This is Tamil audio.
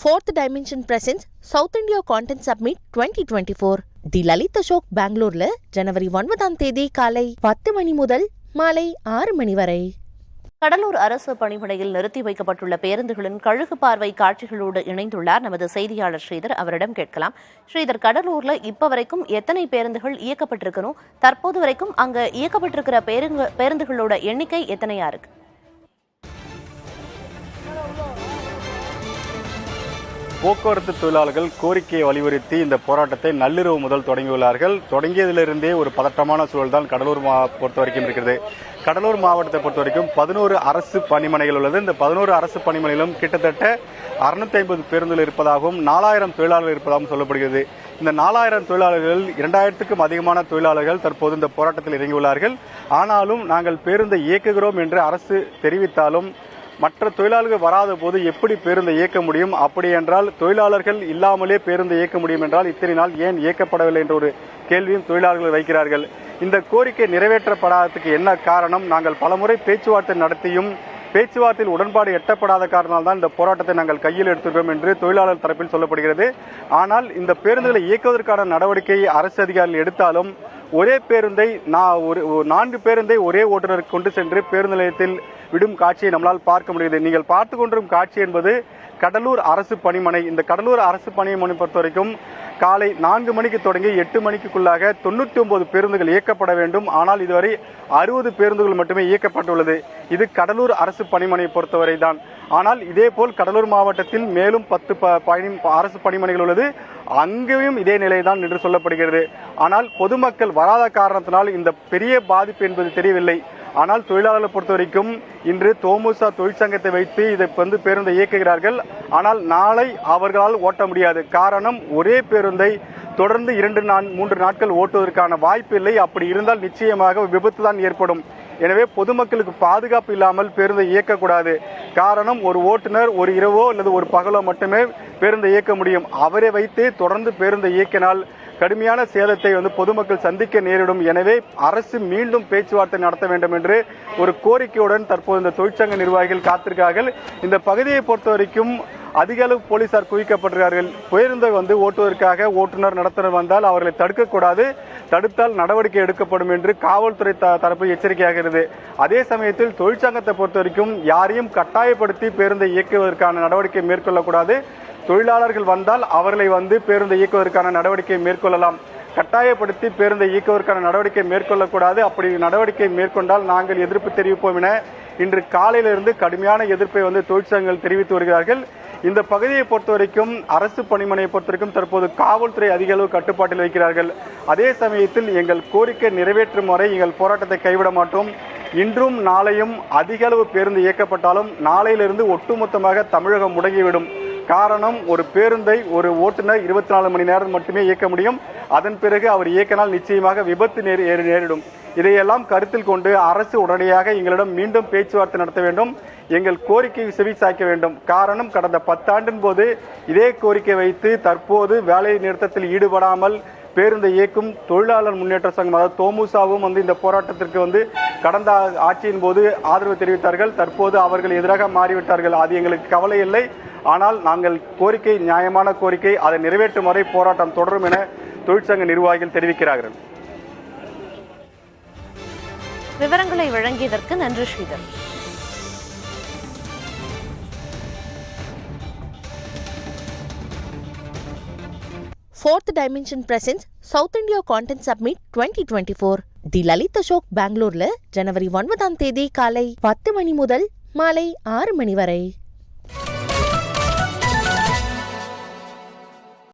Fourth Dimension presents South India Content Summit 2024. தி லலித் அசோக் பெங்களூர்ல ஜனவரி 9ஆம் தேதி காலை 10 மணி முதல் மாலை 6 மணி வரை. கடலூர் அரசு பணிமனையில் நிறுத்தி வைக்கப்பட்டுள்ள பேருந்துகளின் கழுகு பார்வை காட்சிகளோடு இணைந்துள்ளார் நமது செய்தியாளர் ஸ்ரீதர். அவரிடம் கேட்கலாம். ஸ்ரீதர், கடலூர்ல இப்ப வரைக்கும் எத்தனை பேருந்துகள் இயக்கப்பட்டிருக்கணும்? தற்போது வரைக்கும் அங்க இயக்கப்பட்டிருக்கிற பேருந்துகளோட எண்ணிக்கை எத்தனையா இருக்கு? போக்குவரத்து தொழிலாளர்கள் கோரிக்கையை வலியுறுத்தி இந்த போராட்டத்தை நள்ளிரவு முதல் தொடங்கியுள்ளார்கள். தொடங்கியதிலிருந்தே ஒரு பதற்றமான சூழல் தான் கடலூர் பொறுத்த வரைக்கும் இருக்கிறது. கடலூர் மாவட்டத்தை பொறுத்த வரைக்கும் 11 அரசு பணிமனைகள் உள்ளது. இந்த 11 அரசு பணிமனையிலும் கிட்டத்தட்ட 650 பேருந்துகள் இருப்பதாகவும் 4000 தொழிலாளர்கள் இருப்பதாகவும் சொல்லப்படுகிறது. இந்த 4000 தொழிலாளர்கள் 2000க்கும் அதிகமான தொழிலாளர்கள் தற்போது இந்த போராட்டத்தில் இறங்கியுள்ளார்கள். ஆனாலும் நாங்கள் பேருந்தை இயக்குகிறோம் என்று அரசு தெரிவித்தாலும் மற்ற தொழிலாளர்கள் வராத போது எப்படி பேருந்தை இயக்க முடியும்? அப்படி என்றால் தொழிலாளர்கள் இல்லாமலே பேருந்தை இயக்க முடியும் என்றால் இத்தனை நாள் ஏன் இயக்கப்படவில்லை என்ற ஒரு கேள்வியும் தொழிலாளர்கள் வைக்கிறார்கள். இந்த கோரிக்கை நிறைவேற்றப்படாததுக்கு என்ன காரணம்? நாங்கள் பலமுறை பேச்சுவார்த்தை நடத்தியும் பேச்சுவார்த்தையில் உடன்பாடு எட்டப்படாத காரணத்தால் தான் இந்த போராட்டத்தை நாங்கள் கையில் எடுத்திருக்கோம் என்று தொழிலாளர் தரப்பில் சொல்லப்படுகிறது. ஆனால் இந்த பேருந்துகளை இயக்குவதற்கான நடவடிக்கை அரசு அதிகாரிகள் எடுத்தாலும் ஒரே பேருந்தை 4 பேருந்தை ஒரே ஓட்டுநருக்கு கொண்டு சென்று பேருந்து நிலையத்தில் விடும் காட்சியை நம்மளால் பார்க்க முடியுது. நீங்கள் பார்த்து கொண்டிருக்கும் காட்சி என்பது கடலூர் அரசு பணிமனை. இந்த கடலூர் அரசு பணிமனை பொறுத்த வரைக்கும் காலை 4 மணிக்கு தொடங்கி 8 மணிக்குள்ளாக 99 பேருந்துகள் இயக்கப்பட வேண்டும். ஆனால் இதுவரை 60 பேருந்துகள் மட்டுமே இயக்கப்பட்டுள்ளது. இது கடலூர் அரசு பணிமனையை பொறுத்தவரை தான். ஆனால் இதேபோல் கடலூர் மாவட்டத்தில் மேலும் 10 அரசு பணிமனைகள் உள்ளது. அங்கேயும் இதே நிலைதான் என்று சொல்லப்படுகிறது. ஆனால் பொதுமக்கள் வராத காரணத்தினால் இந்த பெரிய பாதிப்பு என்பது தெரியவில்லை. ஆனால் தொழிலாளர்களை பொறுத்த வரைக்கும் இன்று தோமுசா தொழிற்சங்கத்தை வைத்து இதை பேருந்தை இயக்குகிறார்கள். ஆனால் நாளை அவர்களால் ஓட்ட முடியாது. காரணம், ஒரே பேருந்தை தொடர்ந்து 2-3 நாட்கள் ஓட்டுவதற்கான வாய்ப்பு இல்லை. அப்படி இருந்தால் நிச்சயமாக விபத்து தான் ஏற்படும். எனவே பொதுமக்களுக்கு பாதுகாப்பு இல்லாமல் பேருந்தை இயக்கக்கூடாது. காரணம், ஒரு ஓட்டுநர் ஒரு இரவோ அல்லது ஒரு பகலோ மட்டுமே பேருந்தை இயக்க முடியும். அவரை வைத்து தொடர்ந்து பேருந்தை இயக்கினால் கடுமையான சேதத்தை பொதுமக்கள் சந்திக்க நேரிடும். எனவே அரசு மீண்டும் பேச்சுவார்த்தை நடத்த வேண்டும் என்று ஒரு கோரிக்கையுடன் தற்போது இந்த தொழிற்சங்க நிர்வாகிகள் காத்திருக்கார்கள். இந்த பகுதியை பொறுத்த வரைக்கும் அதிக அளவு போலீசார் குவிக்கப்பட்டிருக்கிறார்கள். பேருந்தை ஓட்டுவதற்காக ஓட்டுநர் நடத்துனர் வந்தால் அவர்களை தடுக்கக்கூடாது. தடுத்தால் நடவடிக்கை எடுக்கப்படும் என்று காவல்துறை தரப்பு எச்சரிக்கையாகிறது. அதே சமயத்தில் தொழிற்சங்கத்தை பொறுத்த வரைக்கும் யாரையும் கட்டாயப்படுத்தி பேருந்தை இயக்குவதற்கான நடவடிக்கை மேற்கொள்ளக்கூடாது. தொழிலாளர்கள் வந்தால் அவர்களை பேருந்தை இயக்குவதற்கான நடவடிக்கை மேற்கொள்ளலாம். கட்டாயப்படுத்தி பேருந்தை இயக்குவதற்கான நடவடிக்கை மேற்கொள்ளக்கூடாது. அப்படி நடவடிக்கை மேற்கொண்டால் நாங்கள் எதிர்ப்பு தெரிவிப்போம் என இன்று காலையிலிருந்து கடுமையான எதிர்ப்பை தொழிற்சங்கங்கள் தெரிவித்து வருகிறார்கள். இந்த பகுதியை பொறுத்த வரைக்கும் அரசு பணிமனையை பொறுத்த வரைக்கும் தற்போது காவல்துறை அதிக அளவு கட்டுப்பாட்டில் வைக்கிறார்கள். அதே சமயத்தில் எங்கள் கோரிக்கை நிறைவேற்றும் வரை எங்கள் போராட்டத்தை கைவிட மாட்டோம். இன்றும் நாளையும் அதிக அளவு பேருந்து இயக்கப்பட்டாலும் நாளையிலிருந்து ஒட்டுமொத்தமாக தமிழகம் முடங்கிவிடும். காரணம், ஒரு பேருந்தை ஒரு ஓட்டுநர் 24 மணி நேரம் மட்டுமே இயக்க முடியும். அதன் பிறகு அவர் இயக்கினால் நிச்சயமாக விபத்து நேரிடும். இதையெல்லாம் கருத்தில் கொண்டு அரசு உடனடியாக எங்களிடம் மீண்டும் பேச்சுவார்த்தை நடத்த வேண்டும். எங்கள் கோரிக்கையை செவிசாய்க்க வேண்டும். காரணம், கடந்த 10 ஆண்டின் போது இதே கோரிக்கை வைத்து தற்போது வேலை நிறுத்தத்தில் ஈடுபடாமல் பேருந்தை இயக்கும் தொழிலாளர் முன்னேற்ற சங்கம், அதாவது தோமுசாவும் இந்த போராட்டத்திற்கு கடந்த ஆட்சியின் போது ஆதரவு தெரிவித்தார்கள். தற்போது அவர்கள் எதிராக மாறிவிட்டார்கள். அது எங்களுக்கு கவலை இல்லை. ஆனால் நாங்கள் கோரிக்கை நியாயமான கோரிக்கை, அதை நிறைவேற்றும் வரை போராட்டம் தொடரும் என தொழிற்சங்க நிர்வாகிகள் தெரிவிக்கிறார்கள். விவரங்களை வழங்கியதற்கு நன்றி Sridhar. Fourth Dimension presents South India Content Summit 2024. தி லலித் அசோக் பெங்களூர்ல ஜனவரி 9ஆம் தேதி காலை 10 மணி முதல் மாலை 6 மணி வரை.